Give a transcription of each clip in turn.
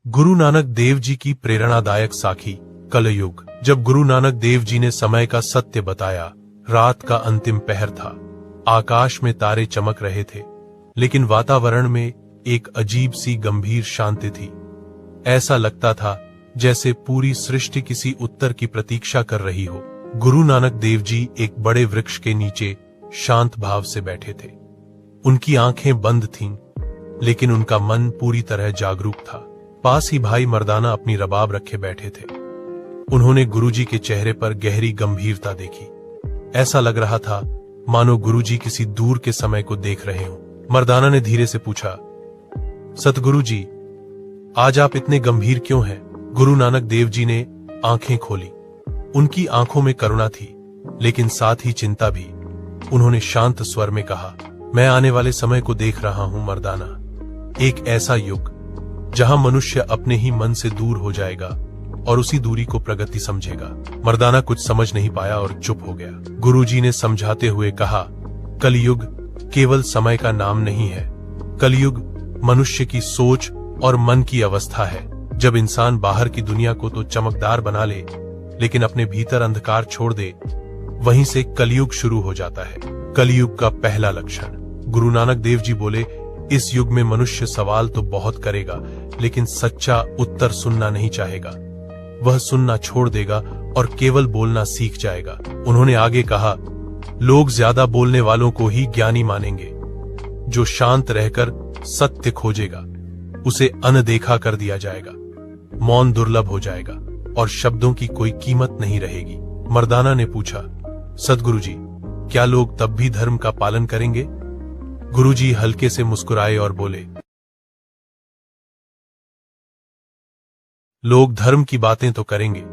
गुरु नानक देव जी की प्रेरणादायक साखी। कलयुग। जब गुरु नानक देव जी ने समय का सत्य बताया, रात का अंतिम पहर था। आकाश में तारे चमक रहे थे, लेकिन वातावरण में एक अजीब सी गंभीर शांति थी। ऐसा लगता था जैसे पूरी सृष्टि किसी उत्तर की प्रतीक्षा कर रही हो। गुरु नानक देव जी एक बड़े वृक्ष के नीचे शांत भाव से बैठे थे। उनकी आंखें बंद थीं, लेकिन उनका मन पूरी तरह जागरूक था। पास ही भाई मर्दाना अपनी रबाब रखे बैठे थे। उन्होंने गुरुजी के चेहरे पर गहरी गंभीरता देखी। ऐसा लग रहा था मानो गुरुजी किसी दूर के समय को देख रहे हों। मर्दाना ने धीरे से पूछा, सतगुरु जी, आज आप इतने गंभीर क्यों हैं? गुरु नानक देव जी ने आंखें खोली। उनकी आंखों में करुणा थी, लेकिन साथ ही चिंता भी। उन्होंने शांत स्वर में कहा, मैं आने वाले समय को देख रहा हूं मर्दाना। एक ऐसा युग जहां मनुष्य अपने ही मन से दूर हो जाएगा और उसी दूरी को प्रगति समझेगा। मर्दाना कुछ समझ नहीं पाया और चुप हो गया। गुरुजी ने समझाते हुए कहा, कलयुग केवल समय का नाम नहीं है। कलयुग मनुष्य की सोच और मन की अवस्था है। जब इंसान बाहर की दुनिया को तो चमकदार बना ले, लेकिन अपने भीतर अंधकार छोड़ दे, वहीं से कलयुग शुरू हो जाता है। कलयुग का पहला लक्षण। गुरु नानक देव जी बोले, इस युग में मनुष्य सवाल तो बहुत करेगा, लेकिन सच्चा उत्तर सुनना नहीं चाहेगा। वह सुनना छोड़ देगा और केवल बोलना सीख जाएगा। उन्होंने आगे कहा, लोग ज्यादा बोलने वालों को ही ज्ञानी मानेंगे। जो शांत रहकर सत्य खोजेगा, उसे अनदेखा कर दिया जाएगा। मौन दुर्लभ हो जाएगा और शब्दों की कोई कीमत नहीं रहेगी। मर्दाना ने पूछा, सद्गुरु जी, क्या लोग तब भी धर्म का पालन करेंगे? गुरुजी हल्के से मुस्कुराए और बोले, लोग धर्म की बातें तो करेंगे,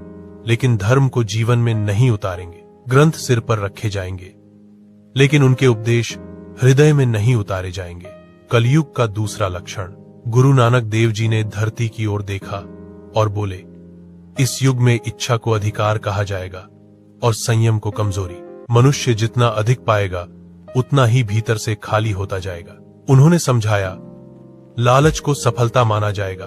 लेकिन धर्म को जीवन में नहीं उतारेंगे। ग्रंथ सिर पर रखे जाएंगे, लेकिन उनके उपदेश हृदय में नहीं उतारे जाएंगे। कलयुग का दूसरा लक्षण। गुरु नानक देव जी ने धरती की ओर देखा और बोले, इस युग में इच्छा को अधिकार कहा जाएगा और संयम को कमजोरी। मनुष्य जितना अधिक पाएगा, उतना ही भीतर से खाली होता जाएगा। उन्होंने समझाया, लालच को सफलता माना जाएगा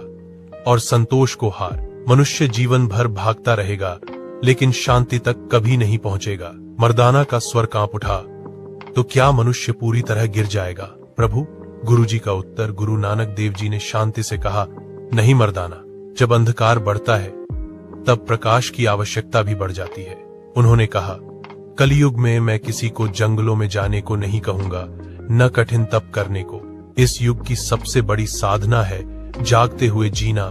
और संतोष को हार। मनुष्य जीवन भर भागता रहेगा, लेकिन शांति तक कभी नहीं पहुंचेगा। मर्दाना का स्वर कांप उठा, तो क्या मनुष्य पूरी तरह गिर जाएगा प्रभु? गुरुजी का उत्तर। गुरु नानक देव जी ने शांति से कहा, नहीं मर्दाना, जब अंधकार बढ़ता है तब प्रकाश की आवश्यकता भी बढ़ जाती है। उन्होंने कहा, कलयुग में मैं किसी को जंगलों में जाने को नहीं कहूंगा, न कठिन तप करने को। इस युग की सबसे बड़ी साधना है जागते हुए जीना